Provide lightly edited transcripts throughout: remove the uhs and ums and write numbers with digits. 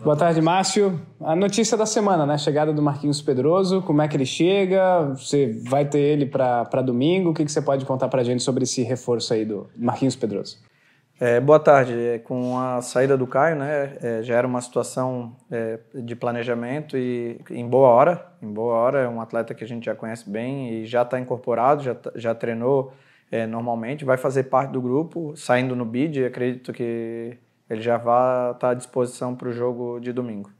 Boa tarde, Márcio. A notícia da semana, né? Chegada do Marquinhos Pedroso, como é que ele chega? Você vai ter ele para domingo? O que você pode contar para a gente sobre esse reforço aí do Marquinhos Pedroso? Boa tarde. Com a saída do Caio, né, já era uma situação de planejamento e em boa hora, é um atleta que a gente já conhece bem e já está incorporado, já treinou normalmente, vai fazer parte do grupo, saindo no bid, acredito que ele já vai estar à disposição para o jogo de domingo.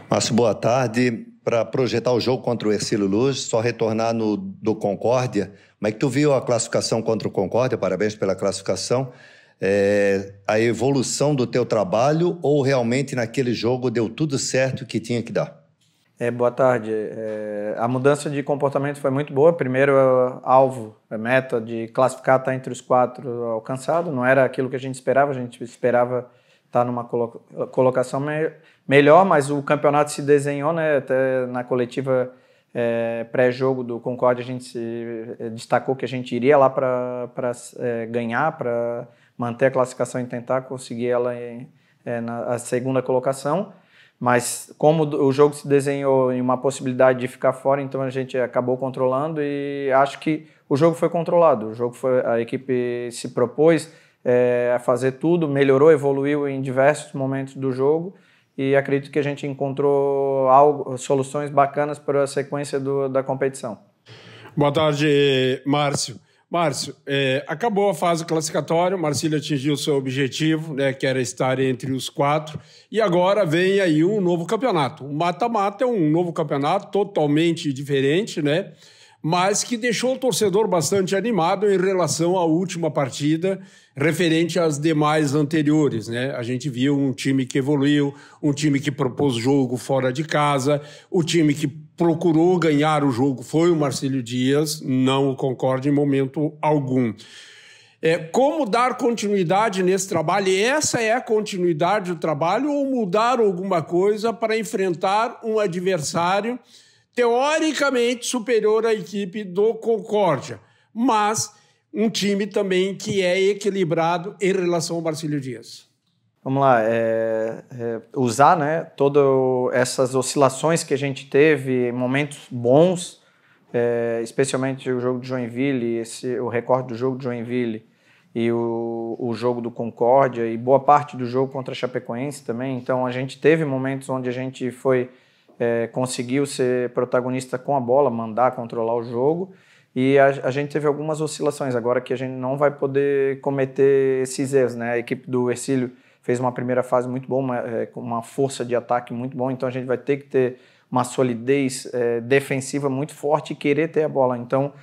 Márcio, boa tarde. Para projetar o jogo contra o Hercílio Luz, só retornar do Concórdia, como é que tu viu a classificação contra o Concórdia? Parabéns pela classificação. A evolução do teu trabalho ou realmente naquele jogo deu tudo certo que tinha que dar? Boa tarde. A mudança de comportamento foi muito boa. Primeiro, alvo, a meta de classificar, estar entre os 4 alcançado. Não era aquilo que a gente esperava estar numa colocação melhor, mas o campeonato se desenhou, né? Até na coletiva pré-jogo do Concórdia a gente se destacou que a gente iria lá para ganhar, para manter a classificação e tentar conseguir ela na segunda colocação. Mas como o jogo se desenhou em uma possibilidade de ficar fora, então a gente acabou controlando e acho que o jogo foi controlado. A equipe se propôs a fazer tudo, melhorou, evoluiu em diversos momentos do jogo e acredito que a gente encontrou soluções bacanas para a sequência da competição. Boa tarde, Márcio. Márcio, acabou a fase classificatória, o Marcílio atingiu o seu objetivo, né, que era estar entre os 4, e agora vem aí um novo campeonato. O mata-mata é um novo campeonato totalmente diferente, né, mas que deixou o torcedor bastante animado em relação à última partida, referente às demais anteriores, né? A gente viu um time que evoluiu, um time que propôs jogo fora de casa, o time que procurou ganhar o jogo foi o Marcílio Dias, não o Concórdia em momento algum. Como dar continuidade nesse trabalho? E essa é a continuidade do trabalho ou mudar alguma coisa para enfrentar um adversário teoricamente superior à equipe do Concórdia, mas um time também que é equilibrado em relação ao Marcílio Dias? Vamos lá, usar, né, todas essas oscilações que a gente teve, momentos bons, especialmente o jogo de Joinville, o recorde do jogo de Joinville e o jogo do Concórdia e boa parte do jogo contra a Chapecoense também. Então a gente teve momentos onde a gente conseguiu ser protagonista com a bola, mandar, controlar o jogo. E a gente teve algumas oscilações, agora que a gente não vai poder cometer esses erros, né? A equipe do Hercílio fez uma primeira fase muito boa, com uma força de ataque muito boa, então a gente vai ter que ter uma solidez defensiva muito forte e querer ter a bola. Então,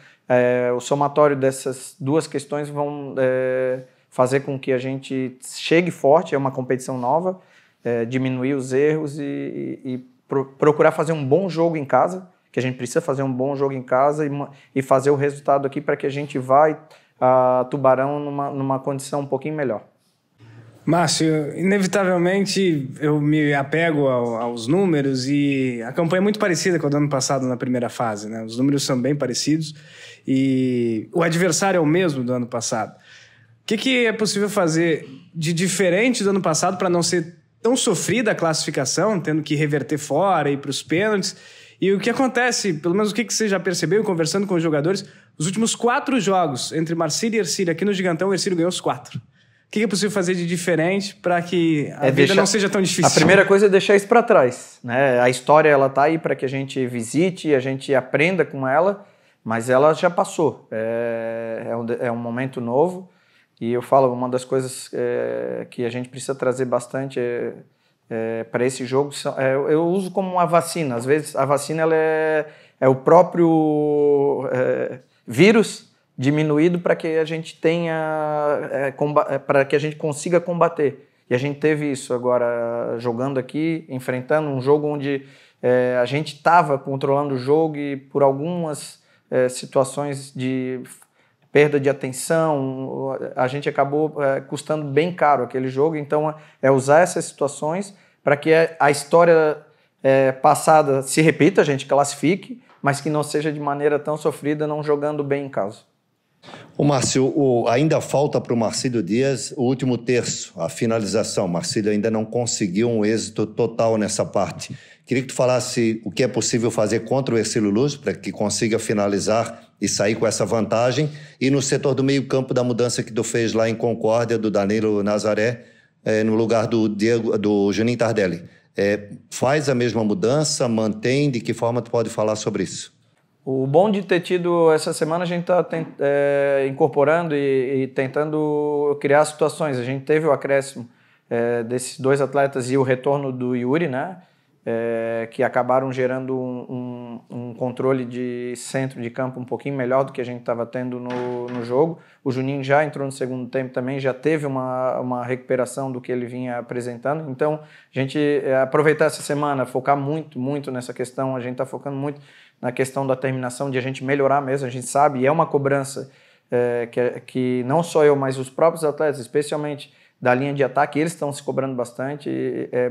o somatório dessas duas questões vão fazer com que a gente chegue forte, é uma competição nova, diminuir os erros e procurar fazer um bom jogo em casa, que a gente precisa fazer um bom jogo em casa e fazer o resultado aqui para que a gente vá a Tubarão numa condição um pouquinho melhor. Márcio, inevitavelmente eu me apego aos números e a campanha é muito parecida com a do ano passado na primeira fase, né? Os números são bem parecidos e o adversário é o mesmo do ano passado. O que é possível fazer de diferente do ano passado para não ser tão sofrida a classificação, tendo que reverter fora e ir para os pênaltis? E o que acontece, pelo menos o que você já percebeu conversando com os jogadores, os últimos 4 jogos entre Marcílio e Hercílio aqui no Gigantão, o Hercílio ganhou os 4. O que é possível fazer de diferente para que a vida não seja tão difícil? A primeira coisa é deixar isso para trás, né? A história ela tá aí para que a gente visite, a gente aprenda com ela, mas ela já passou. É um momento novo e eu falo, uma das coisas que a gente precisa trazer bastante para esse jogo, eu uso como uma vacina. Às vezes a vacina ela é o próprio vírus diminuído para que a gente para que a gente consiga combater. E a gente teve isso agora jogando aqui, enfrentando um jogo onde a gente estava controlando o jogo e por algumas situações de perda de atenção, a gente acabou custando bem caro aquele jogo. Então usar essas situações para que a história passada se repita, a gente classifique, mas que não seja de maneira tão sofrida, não jogando bem em casa. O Márcio, ainda falta para o Marcílio Dias o último terço, a finalização. O Marcílio ainda não conseguiu um êxito total nessa parte. Queria que tu falasse o que é possível fazer contra o Hercílio Luz para que consiga finalizar e sair com essa vantagem. E no setor do meio-campo, da mudança que tu fez lá em Concórdia, do Danilo Nazaré, no lugar do Juninho Tardelli. Faz a mesma mudança, mantém? De que forma tu pode falar sobre isso? O bom de ter tido essa semana, a gente está incorporando e tentando criar situações. A gente teve o acréscimo desses 2 atletas e o retorno do Yuri, né? Que acabaram gerando um controle de centro de campo um pouquinho melhor do que a gente estava tendo no jogo. O Juninho já entrou no segundo tempo também, já teve uma recuperação do que ele vinha apresentando. Então, a gente aproveitar essa semana, focar muito nessa questão. A gente está focando muito na questão da terminação, de a gente melhorar mesmo. A gente sabe, e é uma cobrança que não só eu, mas os próprios atletas, especialmente da linha de ataque, eles estão se cobrando bastante,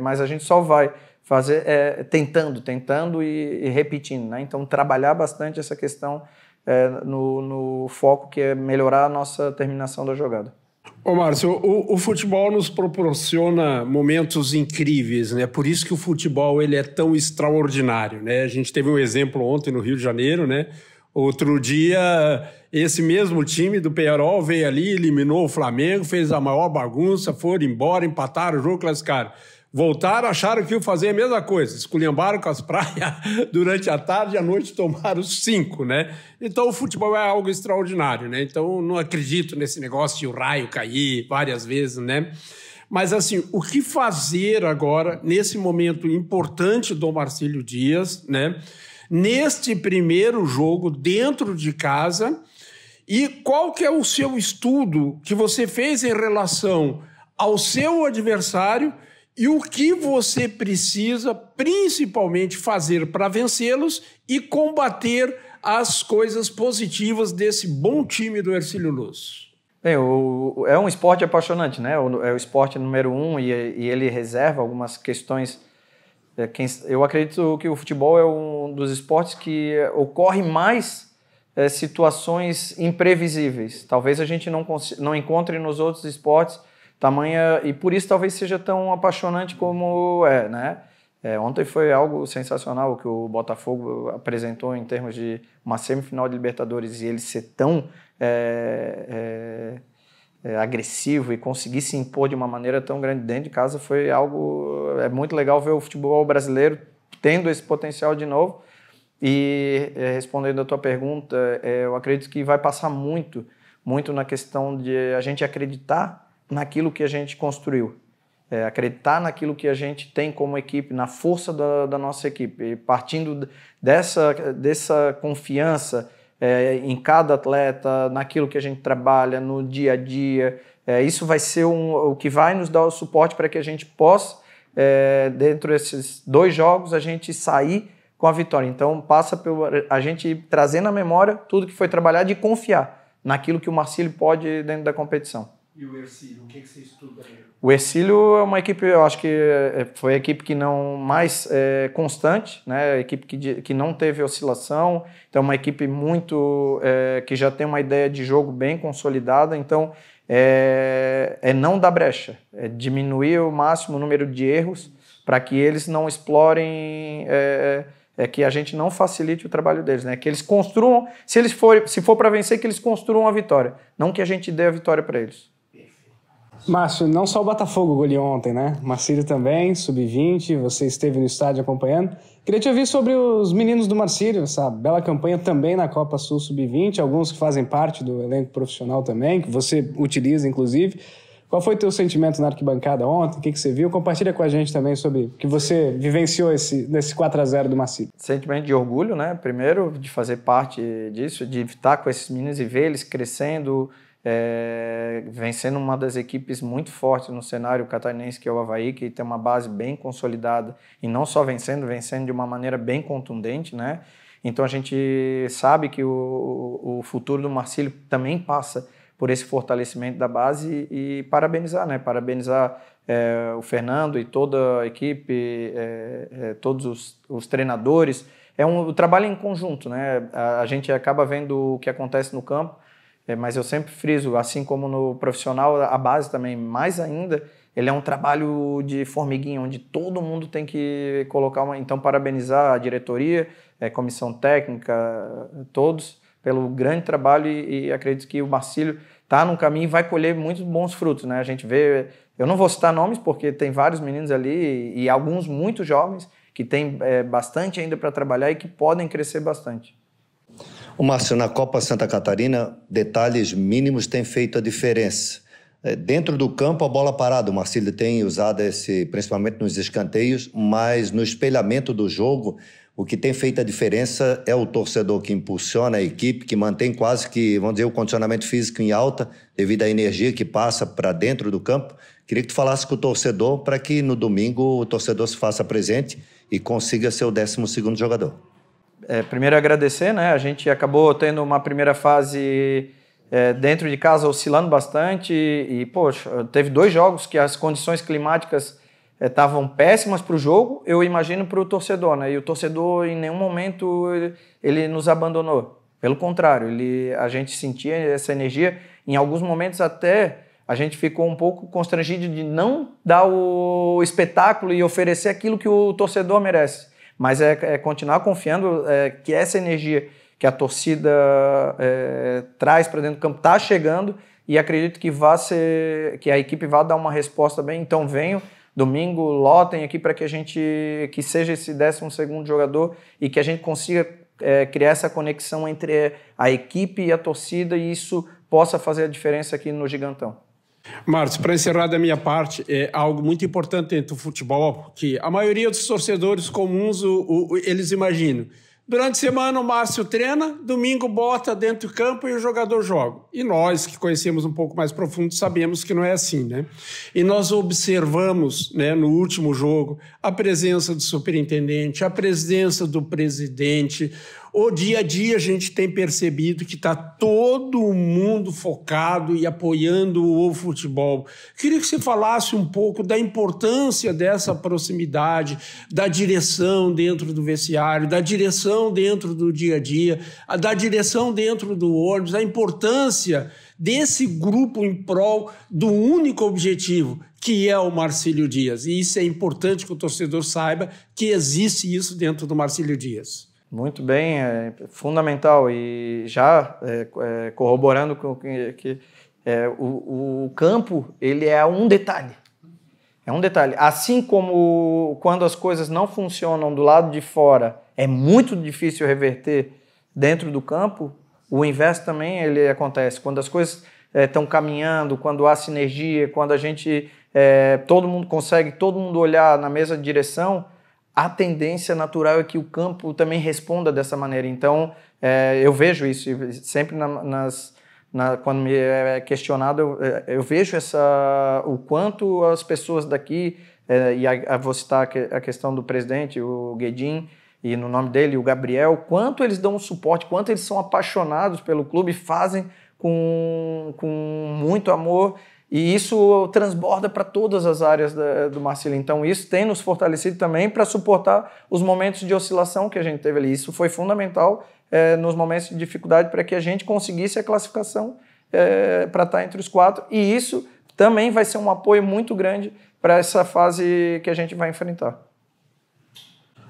mas a gente só vai fazer tentando e repetindo, né? Então, trabalhar bastante essa questão no foco, que é melhorar a nossa terminação da jogada. Ô Márcio, o futebol nos proporciona momentos incríveis, né? Por isso que o futebol ele é tão extraordinário, né? A gente teve um exemplo ontem no Rio de Janeiro, né? Outro dia, esse mesmo time do Peñarol veio ali, eliminou o Flamengo, fez a maior bagunça, foram embora, empataram o jogo, classificaram. Voltaram, acharam que iam fazer a mesma coisa, esculhambaram com as praias durante a tarde e à noite tomaram 5, né? Então o futebol é algo extraordinário, né? Então não acredito nesse negócio de o raio cair várias vezes, né? Mas assim, o que fazer agora, nesse momento importante do Marcílio Dias, né? Neste primeiro jogo dentro de casa, e qual que é o seu estudo que você fez em relação ao seu adversário e o que você precisa principalmente fazer para vencê-los e combater as coisas positivas desse bom time do Hercílio Luz? Bem, é um esporte apaixonante, né? É o esporte número 1 e ele reserva algumas questões. Eu acredito que o futebol é um dos esportes que ocorre mais situações imprevisíveis. Talvez a gente não encontre nos outros esportes tamanha, e por isso talvez seja tão apaixonante como né? Ontem foi algo sensacional o que o Botafogo apresentou em termos de uma semifinal de Libertadores, e ele ser tão agressivo e conseguir se impor de uma maneira tão grande dentro de casa foi algo... É muito legal ver o futebol brasileiro tendo esse potencial de novo. E respondendo a tua pergunta, eu acredito que vai passar muito na questão de a gente acreditar naquilo que a gente construiu, acreditar naquilo que a gente tem como equipe, na força da nossa equipe, e partindo dessa confiança em cada atleta, naquilo que a gente trabalha no dia a dia, isso vai ser o que vai nos dar o suporte para que a gente possa, dentro desses 2 jogos, a gente sair com a vitória. Então passa por a gente trazer na memória tudo que foi trabalhado e confiar naquilo que o Marcílio pode dentro da competição. E o Hercílio, o que você estuda aí? O Hercílio é uma equipe, eu acho que foi a equipe que não mais constante, né? A equipe que não teve oscilação, então uma equipe muito que já tem uma ideia de jogo bem consolidada, então não dar brecha, diminuir o máximo o número de erros para que eles não explorem, que a gente não facilite o trabalho deles, né? Que eles construam, se for para vencer, que eles construam a vitória, não que a gente dê a vitória para eles. Márcio, não só o Botafogo goleou ontem, né? Marcílio também, sub-20, você esteve no estádio acompanhando. Queria te ouvir sobre os meninos do Marcílio, essa bela campanha também na Copa Sul Sub-20, alguns que fazem parte do elenco profissional também, que você utiliza, inclusive. Qual foi o teu sentimento na arquibancada ontem? O que você viu? Compartilha com a gente também sobre o que você vivenciou nesse 4-0 do Marcílio. Sentimento de orgulho, né? Primeiro, de fazer parte disso, de estar com esses meninos e ver eles crescendo, vencendo uma das equipes muito fortes no cenário catarinense, que é o Avaí, que tem uma base bem consolidada, e não só vencendo de uma maneira bem contundente, né? Então a gente sabe que o futuro do Marcílio também passa por esse fortalecimento da base, e parabenizar, né? Parabenizar o Fernando e toda a equipe, todos os treinadores. O trabalho em conjunto, né? A gente acaba vendo o que acontece no campo, mas eu sempre friso, assim como no profissional, a base também, mais ainda, ele é um trabalho de formiguinha, onde todo mundo tem que colocar Então, parabenizar a diretoria, comissão técnica, todos, pelo grande trabalho e acredito que o Marcílio está num caminho e vai colher muitos bons frutos, né? A gente vê... Eu não vou citar nomes, porque tem vários meninos ali e alguns muito jovens que têm bastante ainda para trabalhar e que podem crescer bastante. O Márcio, na Copa Santa Catarina, detalhes mínimos têm feito a diferença. Dentro do campo, a bola parada. O Marcílio tem usado principalmente nos escanteios, mas no espelhamento do jogo, o que tem feito a diferença é o torcedor que impulsiona a equipe, que mantém quase que, vamos dizer, o condicionamento físico em alta, devido à energia que passa para dentro do campo. Queria que tu falasse com o torcedor para que no domingo o torcedor se faça presente e consiga ser o 12º jogador. Primeiro agradecer, né? A gente acabou tendo uma primeira fase dentro de casa oscilando bastante e, poxa, teve 2 jogos que as condições climáticas estavam péssimas para o jogo, eu imagino para o torcedor, né? E o torcedor em nenhum momento ele nos abandonou. Pelo contrário, a gente sentia essa energia. Em alguns momentos até a gente ficou um pouco constrangido de não dar o espetáculo e oferecer aquilo que o torcedor merece. Mas continuar confiando que essa energia que a torcida traz para dentro do campo está chegando e acredito que a equipe vai dar uma resposta bem. Então venham, domingo, lotem aqui para que seja esse 12º jogador e que a gente consiga criar essa conexão entre a equipe e a torcida e isso possa fazer a diferença aqui no Gigantão. Márcio, para encerrar da minha parte, é algo muito importante dentro do futebol, que a maioria dos torcedores comuns, eles imaginam. Durante a semana o Márcio treina, domingo bota dentro do campo e o jogador joga. E nós, que conhecemos um pouco mais profundo, sabemos que não é assim, né? E nós observamos, né, no último jogo, a presença do superintendente, a presença do presidente. O dia a dia a gente tem percebido que está todo mundo focado e apoiando o futebol. Queria que você falasse um pouco da importância dessa proximidade, da direção dentro do vestiário, da direção dentro do dia a dia, da direção dentro do ônibus, a importância desse grupo em prol do único objetivo, que é o Marcílio Dias. E isso é importante que o torcedor saiba que existe isso dentro do Marcílio Dias. Muito bem, é fundamental e já corroborando com que o campo ele é um detalhe. É um detalhe. Assim como quando as coisas não funcionam do lado de fora, é muito difícil reverter dentro do campo, o inverso também ele acontece. Quando as coisas estão caminhando, quando há sinergia, quando a gente, todo mundo olhar na mesma direção, a tendência natural é que o campo também responda dessa maneira. Então, eu vejo isso, sempre quando me é questionado, eu vejo o quanto as pessoas daqui, vou citar a questão do presidente, o Guedin, e no nome dele, o Gabriel, quanto eles dão suporte, quanto eles são apaixonados pelo clube, fazem com muito amor, e isso transborda para todas as áreas do Marcílio. Então isso tem nos fortalecido também para suportar os momentos de oscilação que a gente teve ali. Isso foi fundamental nos momentos de dificuldade para que a gente conseguisse a classificação para estar entre os 4. E isso também vai ser um apoio muito grande para essa fase que a gente vai enfrentar.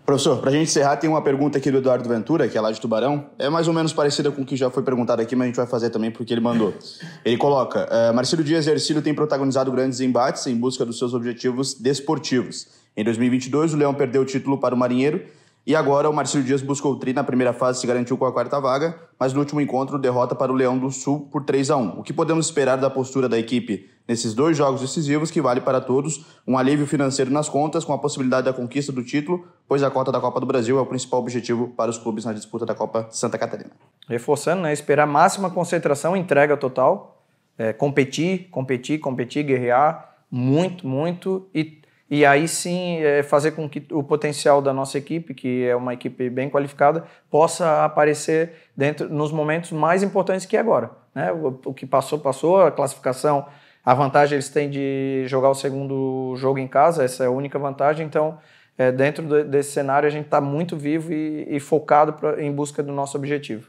Professor, para a gente encerrar, tem uma pergunta aqui do Eduardo Ventura, que é lá de Tubarão. É mais ou menos parecida com o que já foi perguntado aqui, mas a gente vai fazer também porque ele mandou. Ele coloca, Marcílio Dias e Hercílio têm protagonizado grandes embates em busca dos seus objetivos desportivos. Em 2022, o Leão perdeu o título para o Marinheiro e agora o Marcílio Dias buscou o tri na primeira fase e se garantiu com a 4ª vaga, mas no último encontro derrota para o Leão do Sul por 3-1. O que podemos esperar da postura da equipe nesses 2 jogos decisivos que vale para todos um alívio financeiro nas contas com a possibilidade da conquista do título, pois a cota da Copa do Brasil é o principal objetivo para os clubes na disputa da Copa Santa Catarina. Reforçando, né? Esperar máxima concentração, entrega total, competir, guerrear muito e aí sim fazer com que o potencial da nossa equipe, que é uma equipe bem qualificada, possa aparecer nos momentos mais importantes que é agora. Né? O que passou, a classificação, a vantagem eles têm de jogar o segundo jogo em casa, essa é a única vantagem, então dentro desse cenário a gente está muito vivo e focado em busca do nosso objetivo.